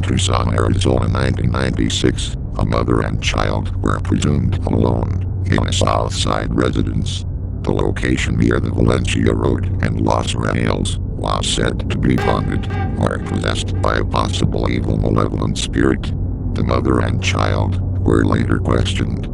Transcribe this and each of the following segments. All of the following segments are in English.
in Tucson, Arizona, 1996, a mother and child were presumed alone in a South Side residence. The location near the Valencia Road and Los Reales was said to be haunted or possessed by a possible evil malevolent spirit. The mother and child were later questioned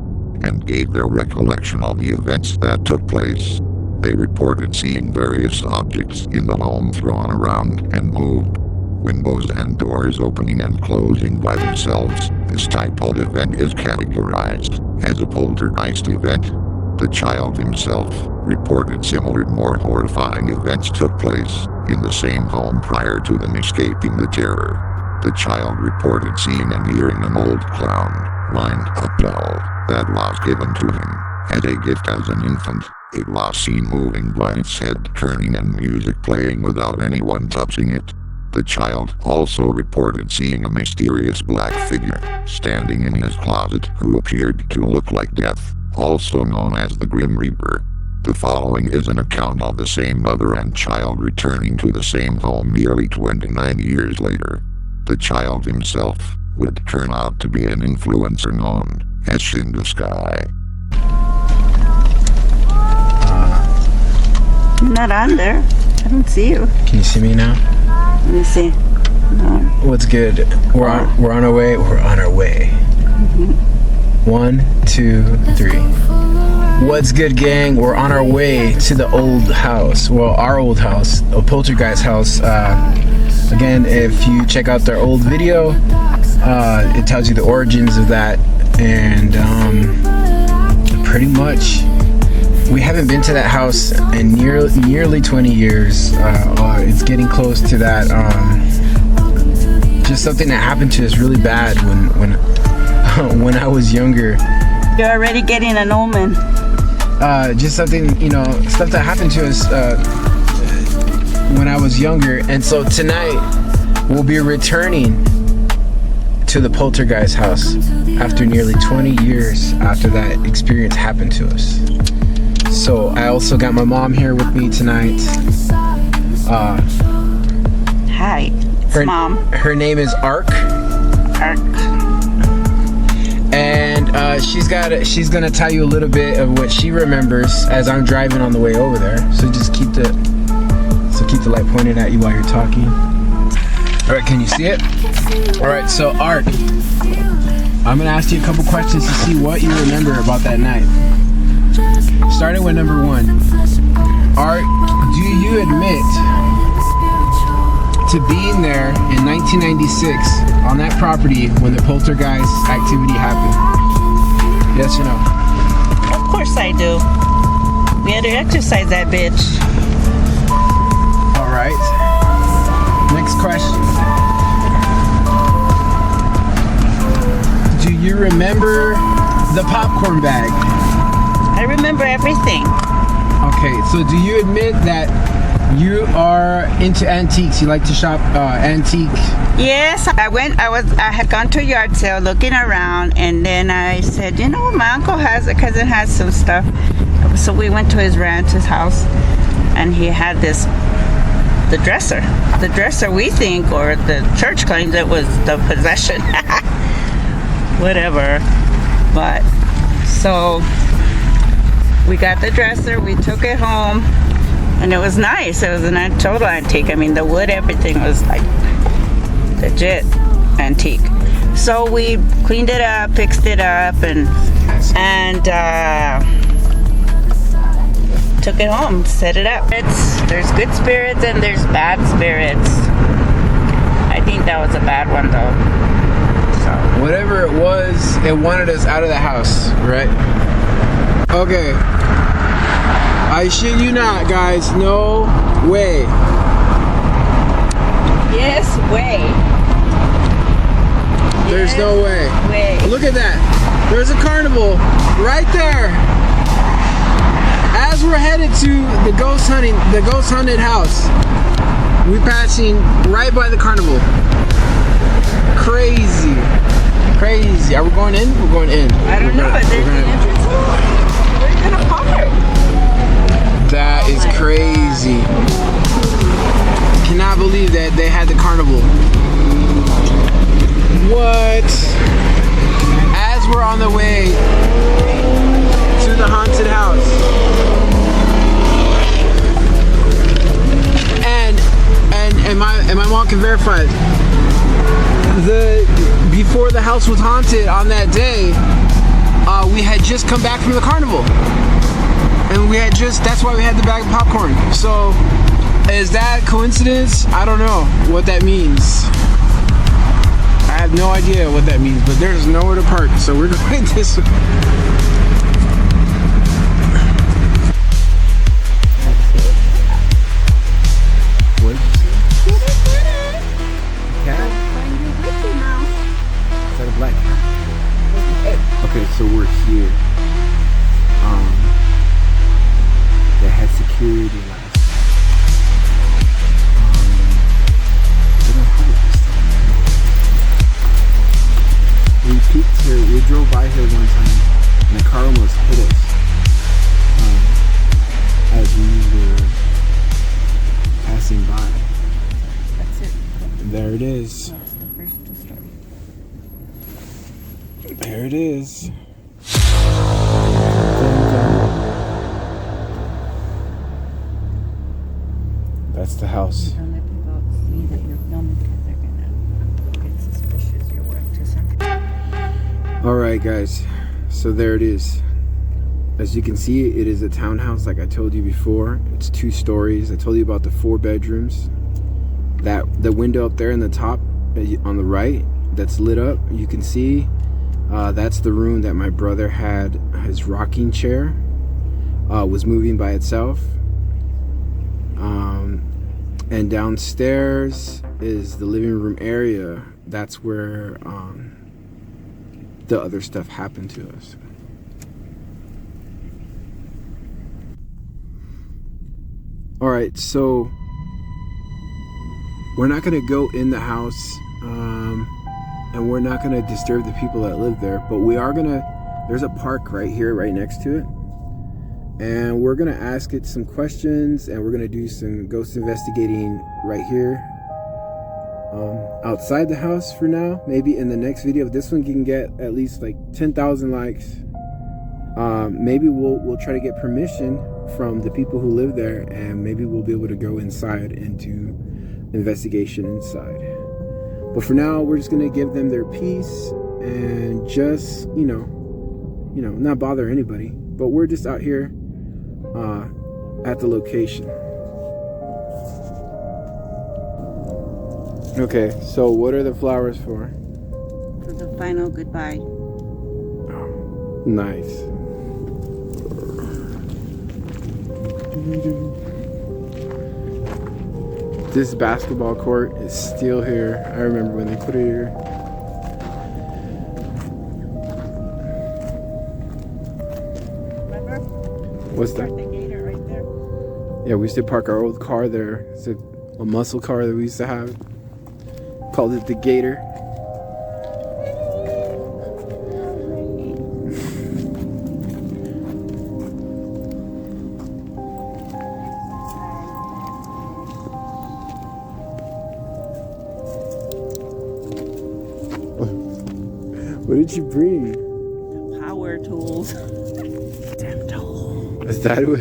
and gave their recollection of the events that took place. They reported seeing various objects in the home thrown around and moved, windows and doors opening and closing by themselves. This type of event is categorized as a poltergeist event. The child himself reported similar, more horrifying events took place in the same home prior to them escaping the terror. The child reported seeing and hearing an old clown wind up doll that was given to him as a gift as an infant. It was seen moving by its head turning and music playing without anyone touching it. The child also reported seeing a mysterious black figure standing in his closet who appeared to look like death, also known as the Grim Reaper. The following is an account of the same mother and child returning to the same home nearly 29 years later. The child himself would turn out to be an influencer known as Shinda Sky. You're not on there. I don't see you. Can you see me now? Let me see. No. What's good? We're on our way. We're on our way. Mm-hmm. 1, 2, 3. What's good, gang? We're on our way to the old house. Well, our old house, a Poltergeist house. Again, if you check out their old video, it tells you the origins of that, and pretty much we haven't been to that house in nearly 20 years. It's getting close to that. Just something that happened to us really bad when I was younger. You're already getting an omen. Just something, stuff that happened to us when I was younger. And so tonight we'll be returning to the Poltergeist house after nearly 20 years after that experience happened to us. So I also got my mom here with me tonight. Hi, it's Mom. Her name is Ark. And she's gonna tell you a little bit of what she remembers as I'm driving on the way over there. So just keep the light pointed at you while you're talking. All right, can you see it? All right, so Ark, I'm gonna ask you a couple questions to see what you remember about that night. Starting with number 1. Ark, do you admit to being there in 1996 on that property when the poltergeist activity happened? Yes or no? Of course I do. We had to exercise that bitch. All right. Next question. Do you remember the popcorn bag? I remember everything. Okay, so do you admit that you are into antiques? You like to shop antique? Yes, I had gone to a yard sale looking around, and then I said, my cousin has some stuff. So we went to his house, and he had the dresser we think, or the church claims it was the possession. Whatever. But so we got the dresser, we took it home, and it was nice. It was a total antique. I mean, the wood, everything was like legit antique. So we cleaned it up, fixed it up, and took it home, set it up. There's good spirits and there's bad spirits. I think that was a bad one though. So whatever it was, it wanted us out of the house, right? Okay. I shit you not, guys. No way. Yes, way. There's yes, no way. Look at that. There's a carnival right there. As we're headed to the ghost hunted house, we're passing right by the carnival. Crazy. Are we going in? We're going in. I don't know. There's the entrance. Where are you gonna park? That is crazy. Cannot believe that they had the carnival haunted house. And my mom can verify it. Before the house was haunted on that day, we had just come back from the carnival. And that's why we had the bag of popcorn. So, is that coincidence? I don't know what that means. I have no idea what that means, but there's nowhere to park, so we're going this way. What did you say? Cat? Is that a black cat? Okay, so we're here. They had security last. They don't have it this time. We peeked here. We drove by here one time, and the car almost hit us as we were passing by. That's it. There it is. That's the first story. There it is. That's the house. Don't let people see that you're filming because they're gonna get suspicious you're working to something. Alright guys, so there it is. As you can see, it is a townhouse like I told you before. It's 2 stories. I told you about the 4 bedrooms. The window up there in the top on the right that's lit up, you can see that's the room that my brother had his rocking chair was moving by itself. And downstairs is the living room area. That's where the other stuff happened to us. Alright, so we're not gonna go in the house and we're not gonna disturb the people that live there, but we are gonna, there's a park right here, right next to it. And we're gonna ask it some questions, and we're gonna do some ghost investigating right here outside the house for now. Maybe in the next video, if this one can get at least like 10,000 likes, maybe we'll try to get permission from the people who live there, and maybe we'll be able to go inside and do investigation inside. But for now, we're just gonna give them their peace and just you know not bother anybody. But we're just out here at the location. Okay, so what are the flowers for? For the final goodbye. Nice. This basketball court is still here. I remember when they put it here. Remember? What's that? The gator right there. Yeah, we used to park our old car there. It's a muscle car that we used to have. Called it the Gator. What did you bring? Power tools. Damn tool. Is that what?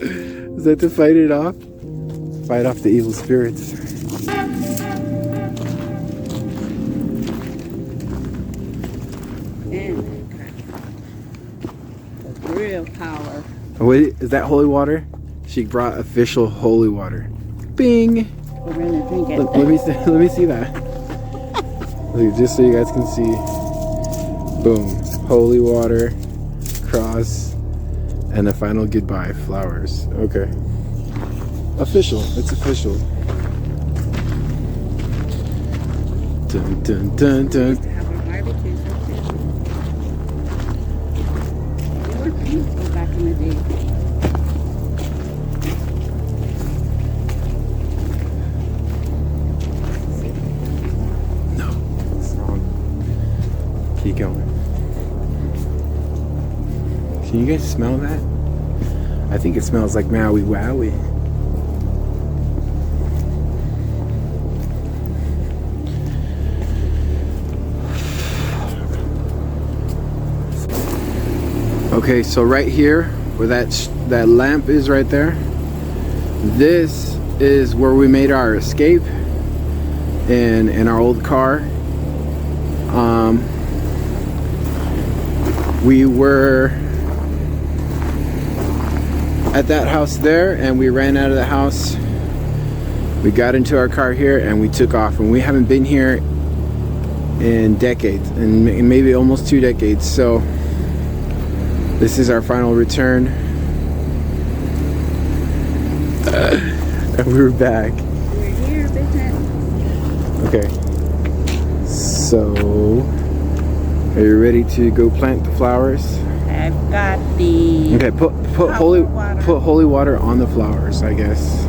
Is that to fight it off? Fight off the evil spirits. And the real power. Wait, is that holy water? She brought official holy water. Bing! We're gonna drink it. Let me see that. Look, just so you guys can see. Boom. Holy water, cross, and the final goodbye, flowers. Okay. Official. It's official. Dun dun dun dun. To have our barbecues up there. They were peaceful back in the day. No, it's wrong. Keep going. Can you guys smell that? I think it smells like Maui Wowie. Okay, so right here, where that lamp is right there, this is where we made our escape in our old car. We were at that house there, and we ran out of the house. We got into our car here, and we took off. And we haven't been here in decades, and maybe almost 2 decades. So this is our final return. And we're back. We're here, business. Okay. So, are you ready to go plant the flowers? I've got the... Okay, put holy water on the flowers, I guess.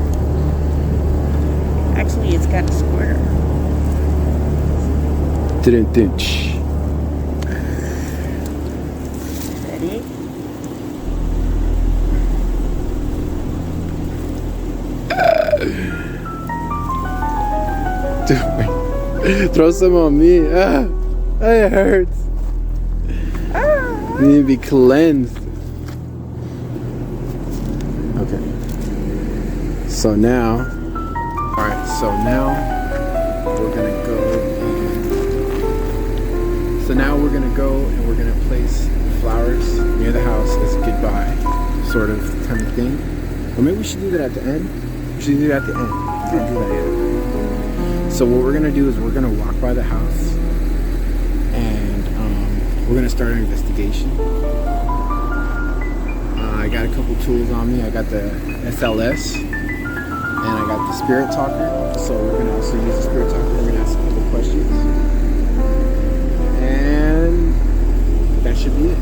Actually, it's got a squirter. Didn't think. Ready? Dude, throw some on me. It hurts. You need to be cleansed. Okay. So now, alright, so now we're gonna go. So now we're gonna go and we're gonna place flowers near the house as a goodbye, sort of kind of thing. Or maybe we should do that at the end. We should do that at the end. We can't do that yet. So what we're gonna do is we're gonna walk by the house and we're gonna start an investigation. I got a couple tools on me. I got the SLS and I got the Spirit Talker. So we're gonna also use the Spirit Talker. We're gonna ask a couple questions, and that should be it.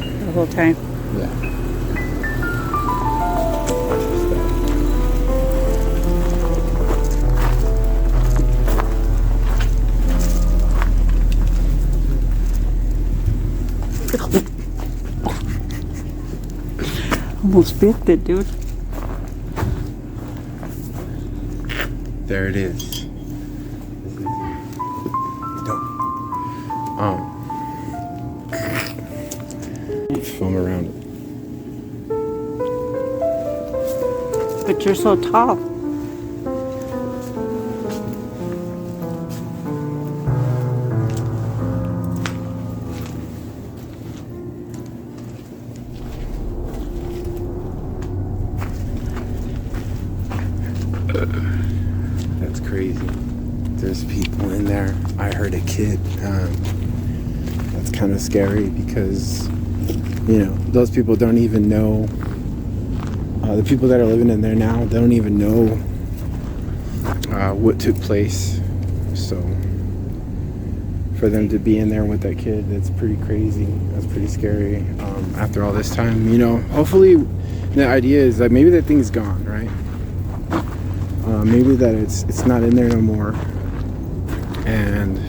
The whole time. Yeah. Almost bit it, dude. There it is. Foam around it. But you're so tall. That's crazy. There's people in there. I heard a kid. That's kind of scary because, you know, those people don't even know. The people that are living in there now, they don't even know what took place. So for them to be in there with that kid, that's pretty crazy. That's pretty scary. After all this time, you know, hopefully the idea is that maybe that thing's gone, right? Maybe that it's not in there no more, and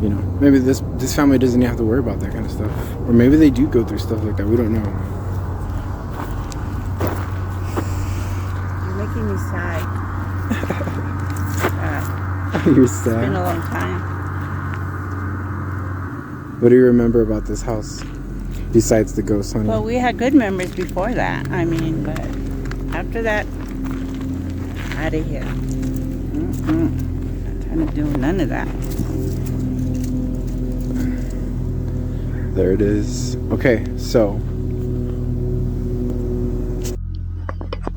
you know, maybe this family doesn't have to worry about that kind of stuff, or maybe they do go through stuff like that. We don't know. You're making me sad. You're It's been sad. a long time. What do you remember about this house besides the ghost hunting? Well, we had good memories before that. I mean, but after that, out of here. Not trying to do none of that. There it is. Okay, so.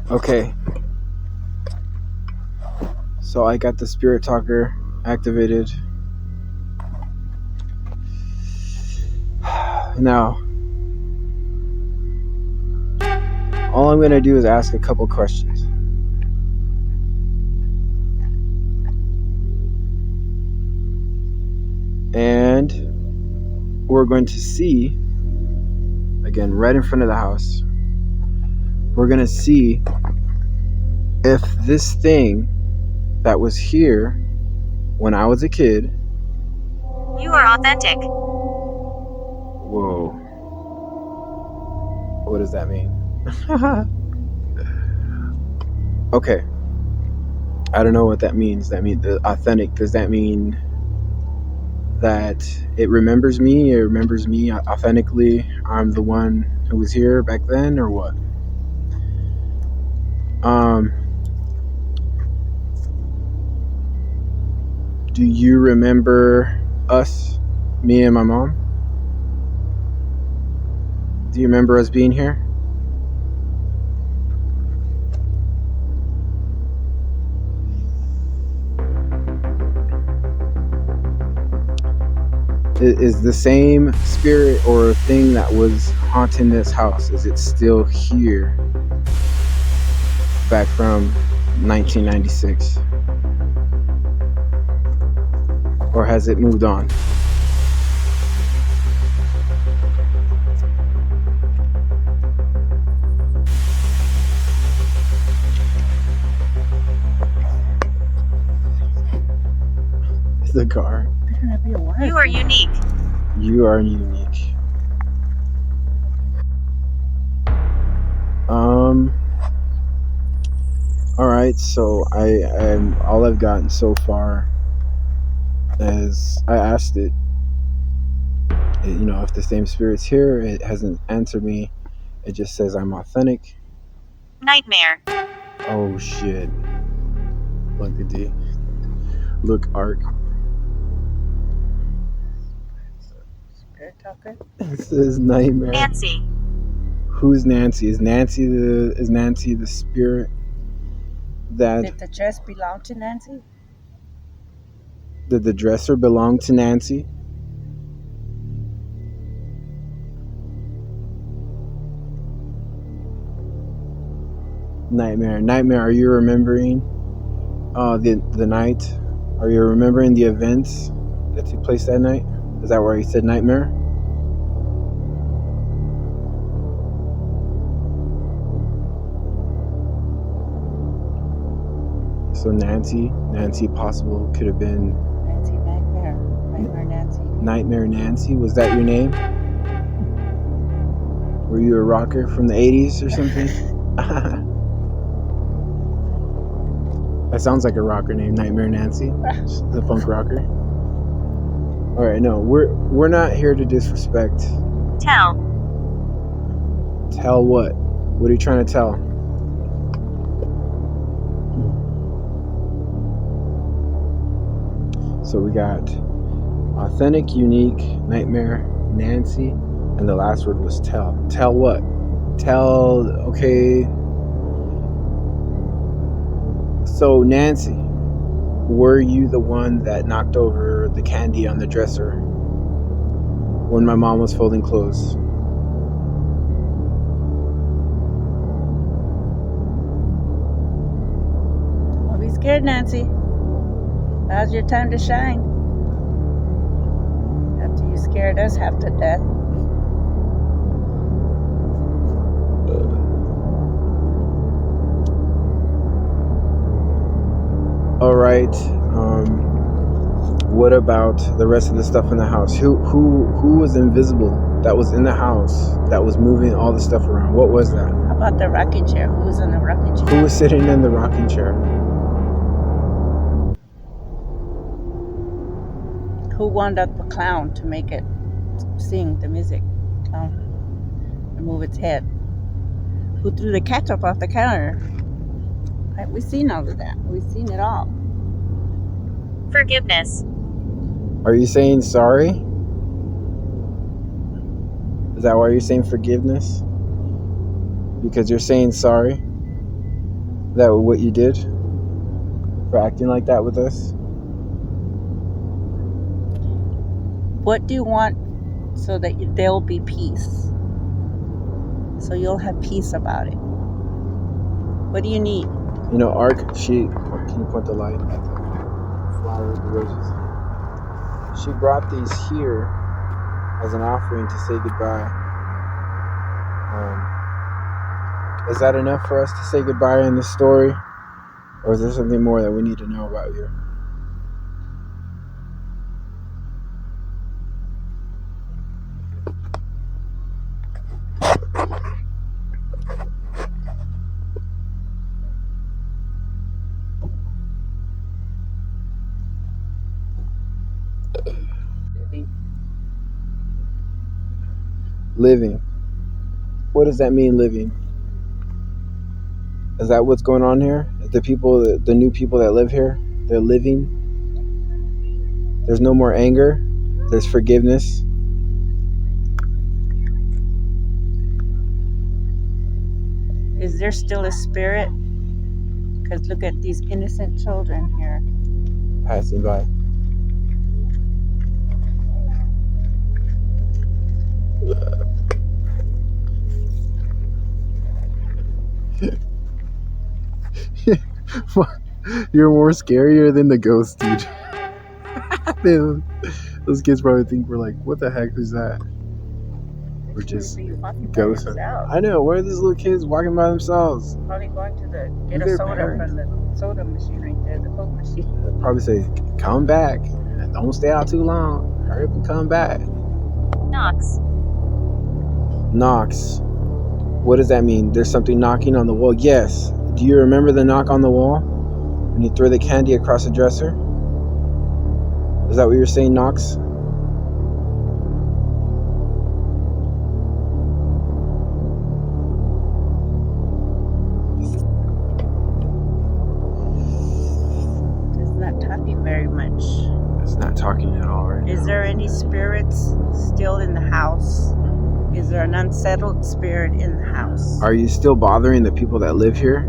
Okay. So I got the Spirit Talker activated. Now, all I'm going to do is ask a couple questions. And we're going to see, again, right in front of the house, we're going to see if this thing that was here when I was a kid. You are authentic. Whoa. What does that mean? Okay. I don't know what that means. That means the authentic. Does that mean that it remembers me? It remembers me authentically. I'm the one who was here back then, or what? Do you remember us, me and my mom? Do you remember us being here? Is the same spirit or thing that was haunting this house, is it still here back from 1996? Or has it moved on? The car. You are unique. You are unique. All right. So I'm all I've gotten so far is I asked it. You know, if the same spirit's here, it hasn't answered me. It just says I'm authentic. Nightmare. Oh shit. Look at D. Look, Ark. Spirit talker. It says nightmare. Nancy. Who's Nancy? Is Nancy the spirit that Did the dress belong to Nancy? did the dresser belong to Nancy? Nightmare. Are you remembering the night? Are you remembering the events that took place that night? Is that where you said nightmare? So Nancy possible could have been Nancy Nightmare. Nightmare Nancy. Was that your name? Were you a rocker from the 80s or something? That sounds like a rocker named Nightmare Nancy. The punk rocker. All right, no, we're not here to disrespect. Tell. Tell what? What are you trying to tell? So we got authentic, unique, nightmare, Nancy, and the last word was tell. Tell what? Tell, okay. So Nancy, were you the one that knocked over the candy on the dresser when my mom was folding clothes? Don't be scared, Nancy. Now's your time to shine. After you scared us half to death. All right. What about the rest of the stuff in the house? Who was invisible that was in the house that was moving all the stuff around? What was that? How about the rocking chair? Who was in the rocking chair? Who was sitting in the rocking chair? Who wound up a clown to make it sing the music? Clown. And move its head. Who threw the ketchup off the counter? Right, we've seen all of that. We've seen it all. Forgiveness. Are you saying sorry? Is that why you're saying forgiveness? Because you're saying sorry? Is that what you did? For acting like that with us? What do you want so that there'll be peace? So you'll have peace about it. What do you need? You know, Ark, can you point the light at the flower, the roses? She brought these here as an offering to say goodbye. Is that enough for us to say goodbye in this story? Or is there something more that we need to know about you? Living. What does that mean, living? Is that what's going on here? The new people that live here, they're living. There's no more anger. There's forgiveness. Is there still a spirit? Because look at these innocent children here. Passing by. You're more scarier than the ghost, dude. Those kids probably think we're like, what the heck is that? We're just ghosts. I know. Where are these little kids walking by themselves? Probably going to get With a their soda parents. from the soda machine right there, the Coke machine. They'll probably say, come back. Don't stay out too long. Hurry up and come back. Knocks. Knocks. What does that mean? There's something knocking on the wall? Yes. Do you remember the knock on the wall? When you throw the candy across the dresser? Is that what you're saying, knocks? It's not talking very much. It's not talking at all right now. Is there any spirits still in the house? Is there an unsettled spirit in the house? Are you still bothering the people that live here?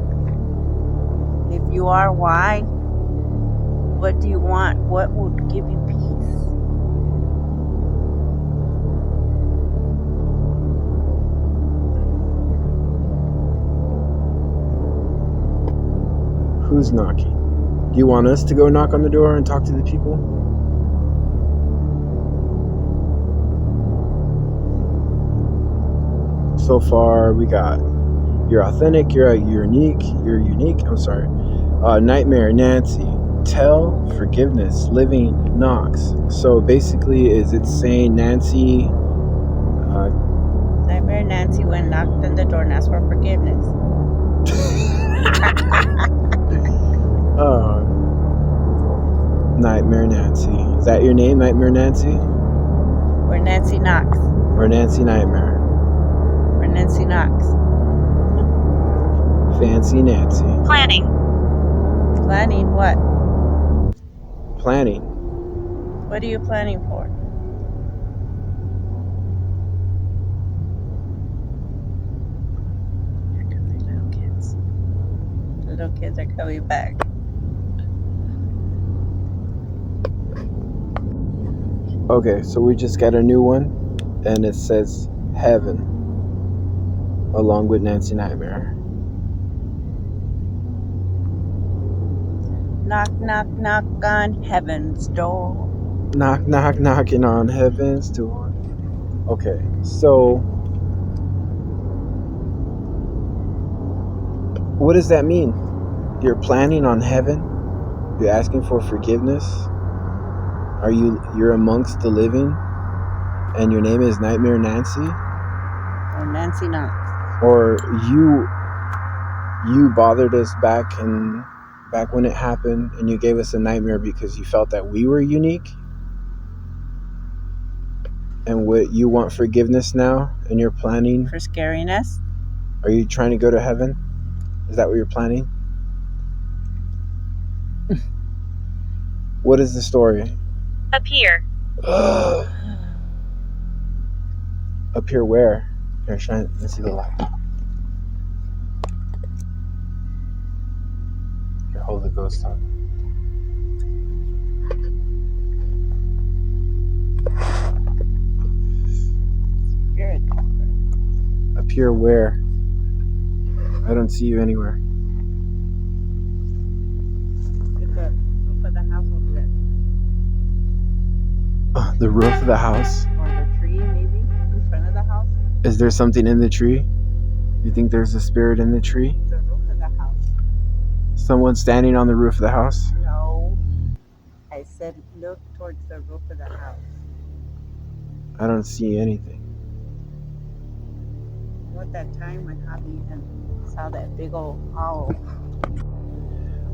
If you are, why? What do you want? What would give you peace? Who's knocking? Do you want us to go knock on the door and talk to the people? So far, we got you're authentic, you're unique. I'm sorry. Nightmare, Nancy, tell, forgiveness, living, knocks. So basically, is it saying Nancy? Nightmare Nancy went knocked on the door and asked for forgiveness. Nightmare Nancy. Is that your name, Nightmare Nancy? Or Nancy knocks. Or Nancy Nightmare? Or Nancy knocks. Fancy Nancy. Planning. Planning what? Planning. What are you planning for? Here come the little kids. The little kids are coming back. Okay, so we just got a new one, and it says heaven, along with Nancy Nightmare. Knock, knock, knock on heaven's door. Knock, knock, knocking on heaven's door. Okay, so what does that mean? You're planning on heaven? You're asking for forgiveness? You're amongst the living, and your name is Nightmare Nancy? Or Nancy knocks. Or you bothered us back when it happened, and you gave us a nightmare because you felt that we were unique? And what you want forgiveness now, and you're planning For scaring us? Are you trying to go to heaven? Is that what you're planning? What is the story? Appear. Up here where? Here, shine. Let's see the light. Here, hold the ghost up. Spirit. Appear where? I don't see you anywhere. It's the roof of the house over there. The roof of the house? Or the tree, maybe, in front of the house. Is there something in the tree? You think there's a spirit in the tree? The roof of the house. Someone standing on the roof of the house? No. I said look towards the roof of the house. I don't see anything. What that time when Javi and saw that big old owl.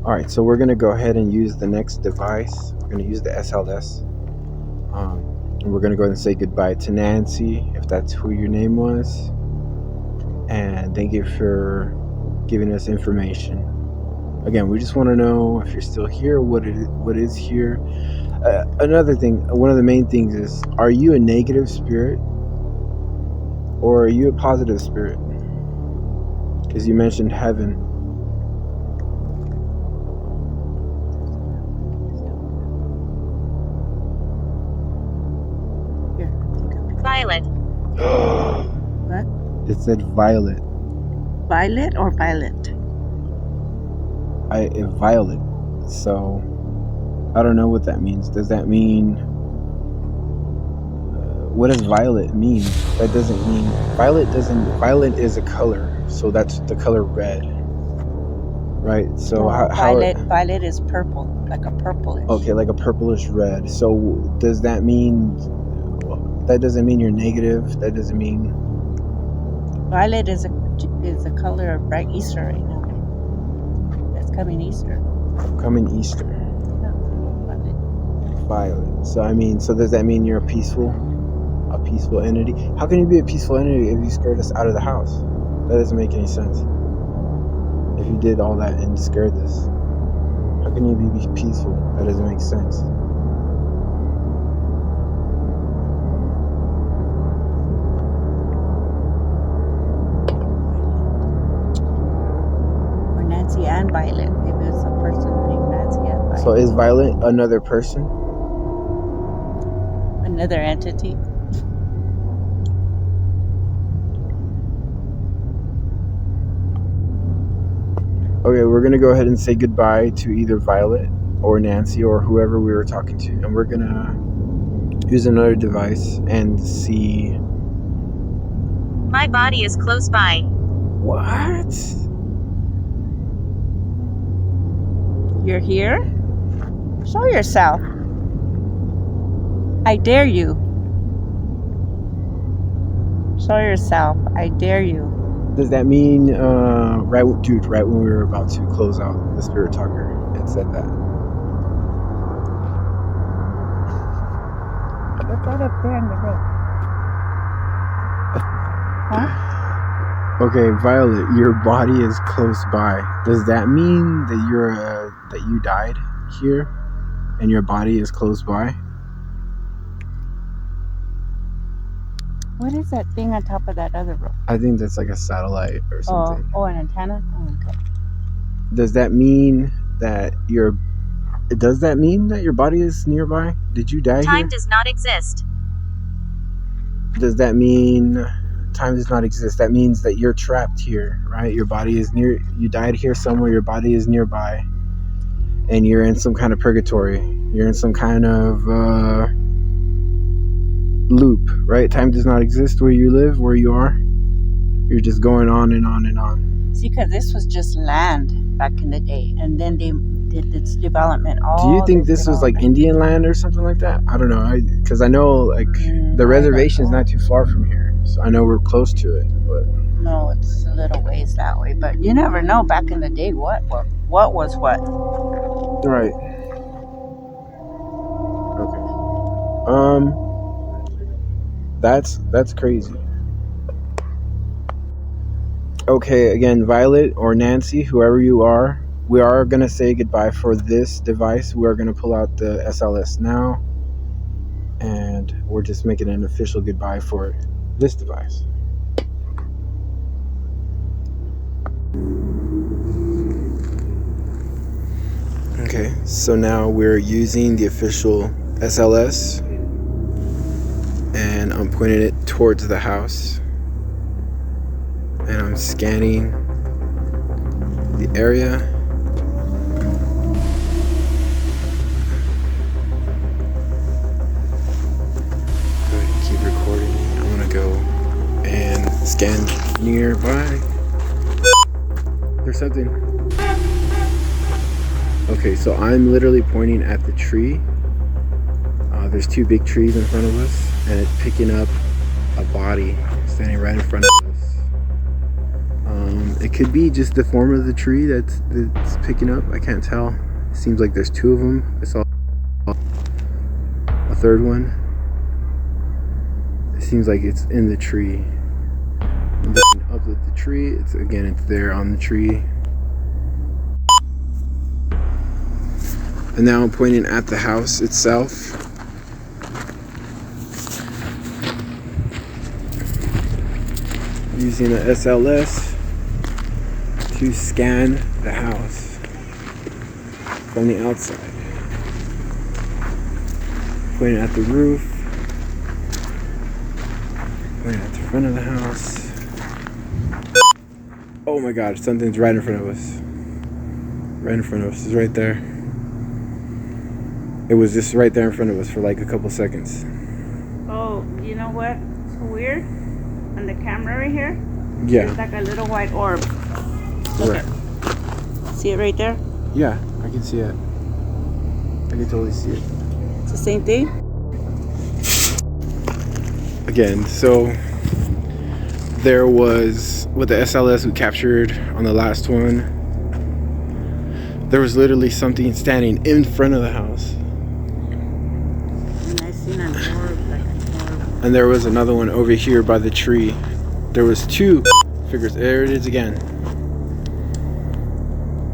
Alright, so we're going to go ahead and use the next device. We're going to use the SLS. And we're going to go ahead and say goodbye to Nancy, if that's who your name was. And thank you for giving us information. Again, we just want to know if you're still here, what is here. Another thing, one of the main things is, are you a negative spirit or are you a positive spirit? Because you mentioned heaven. Violet. What? It said violet. Violet or violet? Violet. So I don't know what that means. Does that mean? What does violet mean? That doesn't mean violet. Violet is a color, so that's the color red, right? So No, how violet is purple, like a purplish. Okay, like a purplish red. So does that mean? That doesn't mean you're negative. That doesn't mean. Violet is a color of bright Easter right now. That's coming Easter. Coming Easter. Yeah, Violet. So I mean, so does that mean you're a peaceful entity? How can you be a peaceful entity if you scared us out of the house? That doesn't make any sense. If you did all that and scared us, how can you be peaceful? That doesn't make sense. Or Nancy and Violet. Maybe it's a person named Nancy and Violet. So is Violet another person? Another entity. Okay, we're gonna go ahead and say goodbye to either Violet or Nancy or whoever we were talking to, and we're gonna use another device and see. My body is close by. What? You're here? Show yourself. I dare you. Show yourself. I dare you. Does that mean, right when we were about to close out the Spirit Talker, it said that? What's that up there in the road? Huh? Okay, Violet, your body is close by. Does that mean that that you died here, and your body is close by? What is that thing on top of that other road? I think that's like a satellite or something. Oh, an antenna? Oh, okay. Does that mean that your body is nearby? Did you die Time here? does not exist. Does that mean time does not exist? That means that you're trapped here, right? Your body is near. You died here somewhere. Your body is nearby, and you're in some kind of purgatory. You're in some kind of loop, right? Time does not exist where you live, where you are. You're just going on and on and on. See, because this was just land back in the day, and then they did this development. Do you think this was like Indian land or something like that? I don't know. Because I know like the reservation is not too far from here, so I know we're close to it. But no, it's a little ways that way. But you never know. Back in the day, what was what? Right. Okay. That's crazy. Okay, again, Violet or Nancy, whoever you are, we are going to say goodbye for this device. We are going to pull out the SLS now, and we're just making an official goodbye for this device. Okay, so now we're using the official SLS, and I'm pointing it towards the house. And I'm scanning the area. Go ahead and keep recording. I'm gonna go and scan nearby. There's something. Okay, so I'm literally pointing at the tree. There's two big trees in front of us, and it's picking up a body standing right in front of us. It could be just the form of the tree that's picking up. I can't tell. It seems like there's two of them. I saw a third one. seems like it's in the tree. And then up at the tree, it's there on the tree. And now I'm pointing at the house itself. Using the SLS to scan the house from the outside. Pointing at the roof. Pointing at the front of the house. Oh my god, something's right in front of us. Right in front of us. It's right there. It was just right there in front of us for like a couple seconds. Oh, you know what? It's weird. On the camera right here. Yeah. There's like a little white orb. Look Right. See it right there? Yeah, I can see it. I can totally see it. It's the same thing. Again, so there was, with the SLS we captured on the last one, there was literally something standing in front of the house. And I seen an orb, like an orb. And there was another one over here by the tree. There was two figures. There it is again.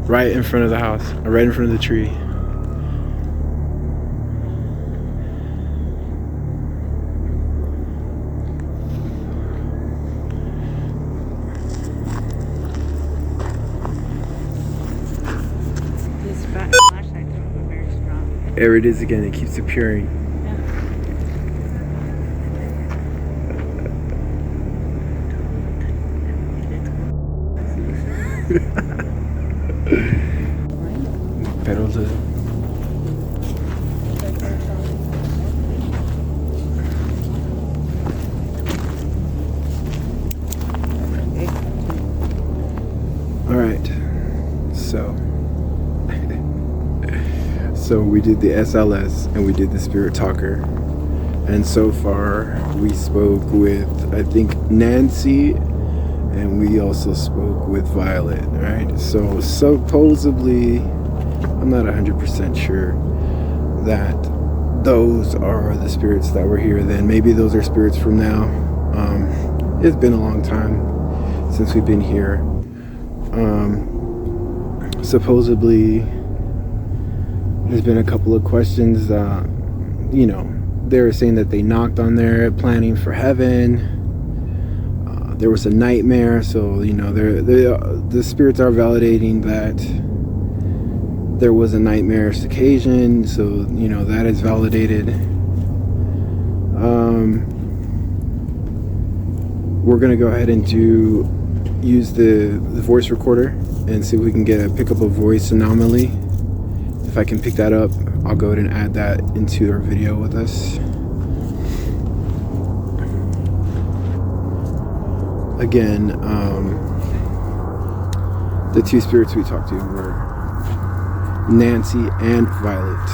Right in front of the house. Right in front of the tree. This flashlight is very strong. There it is again. It keeps appearing. Pero Alright, so we did the SLS and we did the Spirit Talker, and so far we spoke with, I think, Nancy, and we also spoke with Violet, right? So supposedly, I'm not 100% sure that those are the spirits that were here then. Maybe those are spirits from now. It's been a long time since we've been here. Supposedly there's been a couple of questions. You know, they were saying that they knocked on there planning for heaven. There was a nightmare, so you know, the spirits are validating that there was a nightmarish occasion, so you know that is validated. We're gonna go ahead and use the voice recorder and see if we can pick up a voice anomaly. If I can pick that up, I'll go ahead and add that into our video with us. Again, the two spirits we talked to were Nancy and Violet.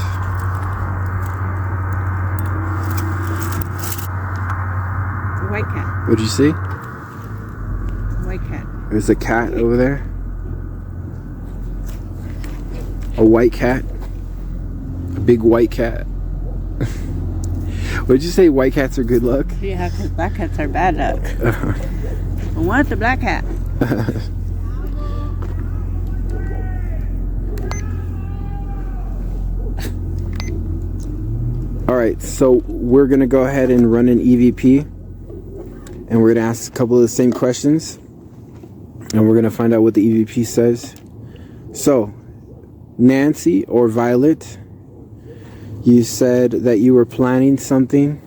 White cat. What'd you see? White cat. There's a cat over there. A white cat. A big white cat. Would you say white cats are good luck? Yeah, because black cats are bad luck. I want the black cat. Alright, so we're going to go ahead and run an EVP. And we're going to ask a couple of the same questions. And we're going to find out what the EVP says. So, Nancy or Violet, you said that you were planning something.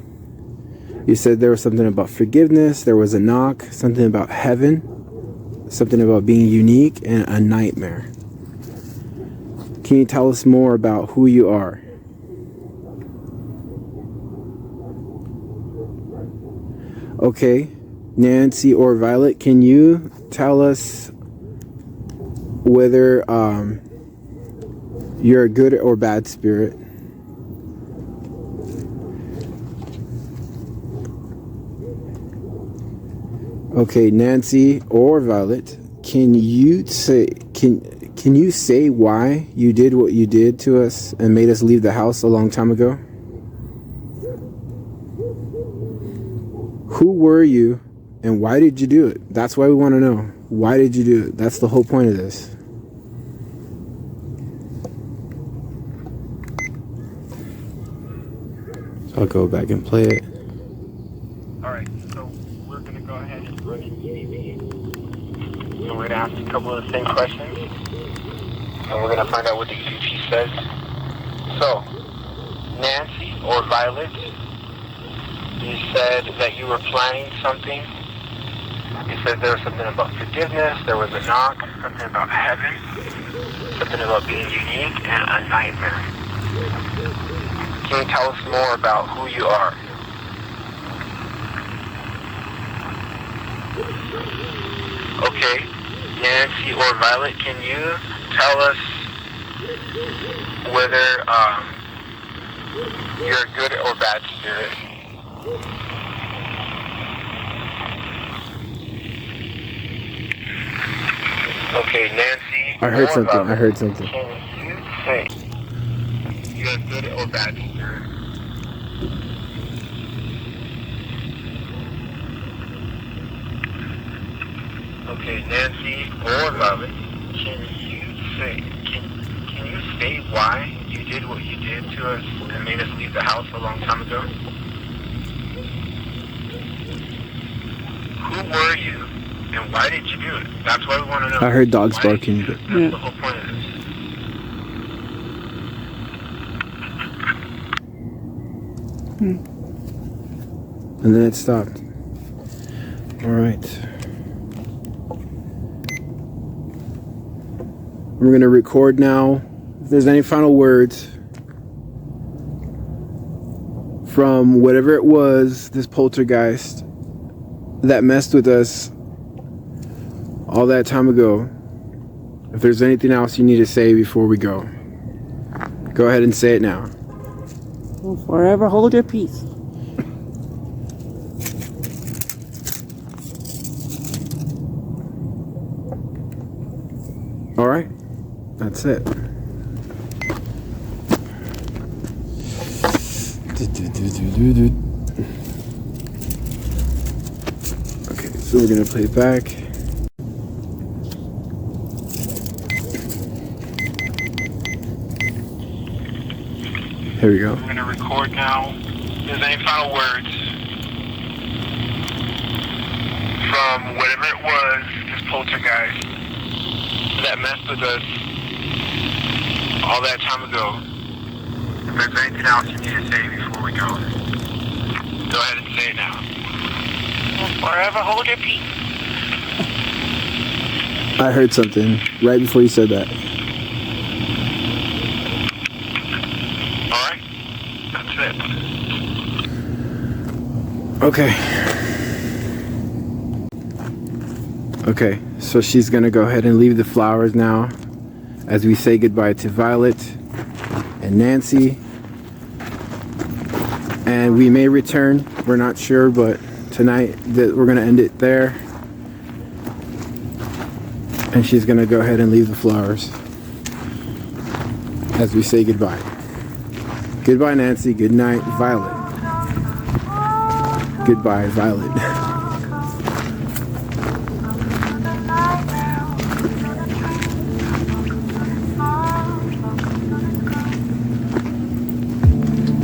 You said there was something about forgiveness, there was a knock, something about heaven, something about being unique, and a nightmare. Can you tell us more about who you are? Okay, Nancy or Violet, can you tell us whether you're a good or bad spirit? Okay, Nancy or Violet, can you say why you did what you did to us and made us leave the house a long time ago? Who were you and why did you do it? That's why we want to know. Why did you do it? That's the whole point of this. So I'll go back and play it. Alright, so we're going to go ahead and run an EVP. And we're going to ask a couple of the same questions. And we're going to find out what the EVP says. So, Nancy or Violet, you said that you were planning something. You said there was something about forgiveness, there was a knock, something about heaven, something about being unique, and a nightmare. Can you tell us more about who you are? Okay, Nancy or Violet, can you tell us whether you're a good or bad spirit? Okay, Nancy. I heard something. Can you say you're a good or bad spirit? Okay, Nancy or Violet, can you say why you did what you did to us and made us leave the house a long time ago? Who were you and why did you do it? That's why we want to know. I heard dogs barking. That's the whole point of this. And then it stopped. Alright. We're going to record now. If there's any final words from whatever it was, this poltergeist that messed with us all that time ago. If there's anything else you need to say before we go ahead and say it now. Will forever hold your peace. All right, that's it. Okay, so we're gonna play it back. Here we go. We're going to record now. If there's any final words from whatever it was, this poltergeist that messed with us all that time ago. If there's anything else you need to say before we go ahead and say it now. Forever hold your peace. I heard something right before you said that. Alright? That's it. Okay. Okay, so she's gonna go ahead and leave the flowers now as we say goodbye to Violet and Nancy. And we may return, we're not sure, but tonight we're gonna end it there. And she's gonna go ahead and leave the flowers as we say goodbye. Goodbye, Nancy. Good night, Violet. Goodbye, Violet.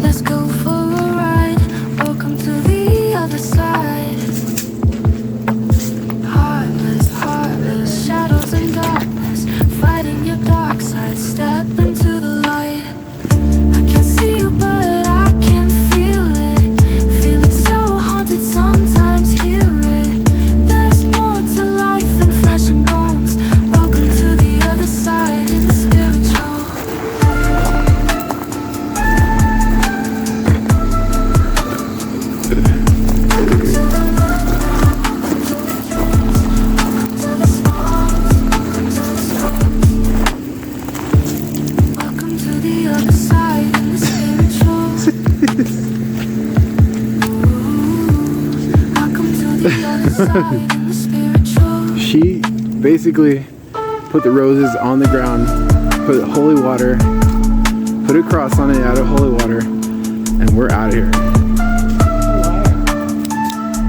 Let's go for a ride. Welcome to the other side. Heartless, shadows and darkness. Fighting your dark side. Step into the light. I can see you, but I can feel it. Feeling so haunted, sometimes hear it. There's more to life than flesh and bones. Welcome to the other side in the spiritual. Welcome to the other side in the spiritual. Welcome to the other side in the spiritual. She basically put the roses on the ground, put holy water, put a cross on it out of holy water, and we're out of here.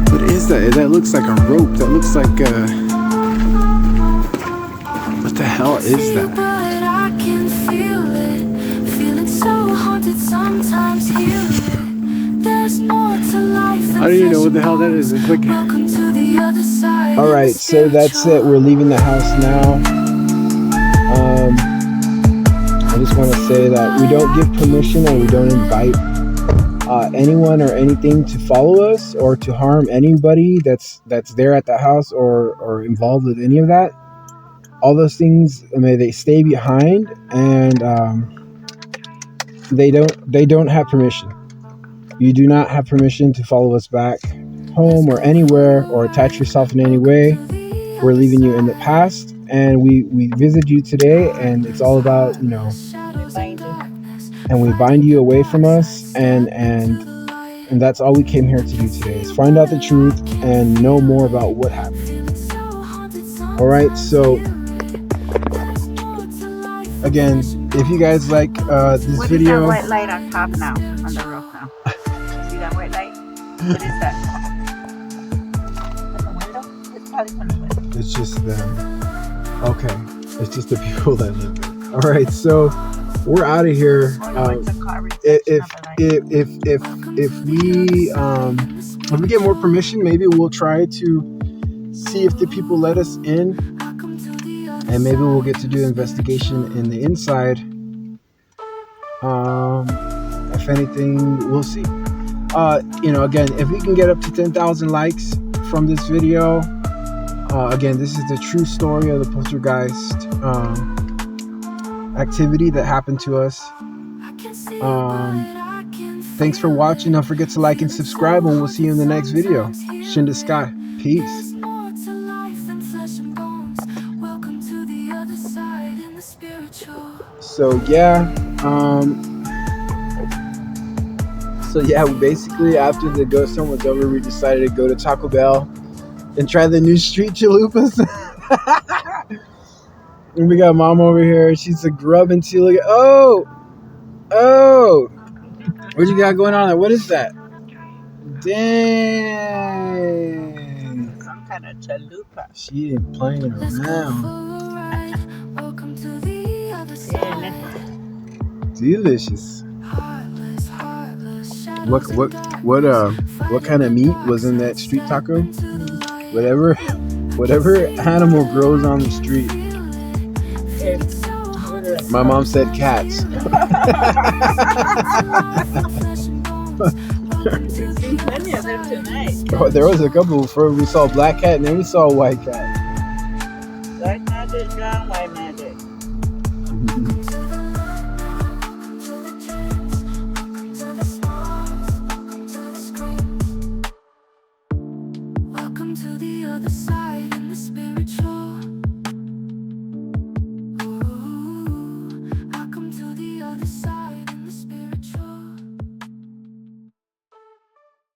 Put is that? That looks like a rope. That looks like what the hell is that? I don't even know what the hell that is. It's like... Alright, so that's it. We're leaving the house now. I just want to say that we don't give permission and we don't invite anyone or anything to follow us or to harm anybody that's there at the house or involved with any of that. All those things, may they stay behind, and they don't have permission. You do not have permission to follow us back home or anywhere or attach yourself in any way. We're leaving you in the past, and we visit you today, and it's all about, you know, and we bind you away from us, and that's all we came here to do today, is find out the truth and know more about what happened. All right, so again, if you guys like this What video, is that white light on top now, on the roof now? See that white light? What is that? From the window? It's probably from the window. it's just them. Okay, it's just the people that live there. All right, so we're out of here. Oh, no, it's a car If we get more permission, maybe we'll try to see if the people let us in, and maybe we'll get to do an investigation in the inside. If anything, we'll see. You know, again, if we can get up to 10,000 likes from this video, again, this is the true story of the poltergeist activity that happened to us. Thanks for watching. Don't forget to like and subscribe, and we'll see you in the next video. Shin to Sky. Peace. So yeah, we basically, after the ghost hunt was over, we decided to go to Taco Bell and try the new street chalupas. And we got mom over here. She's a grub and look at, oh, what you got going on there? What is that? Dang. Some kind of chalupa. She ain't playing around. Delicious. What kind of meat was in that street taco? Whatever animal grows on the street. My mom said cats. We've seen plenty of them tonight. Oh, there was a couple before. We saw a black cat and then we saw a white cat. Black magic, John, white magic. Welcome to the other side in the spiritual.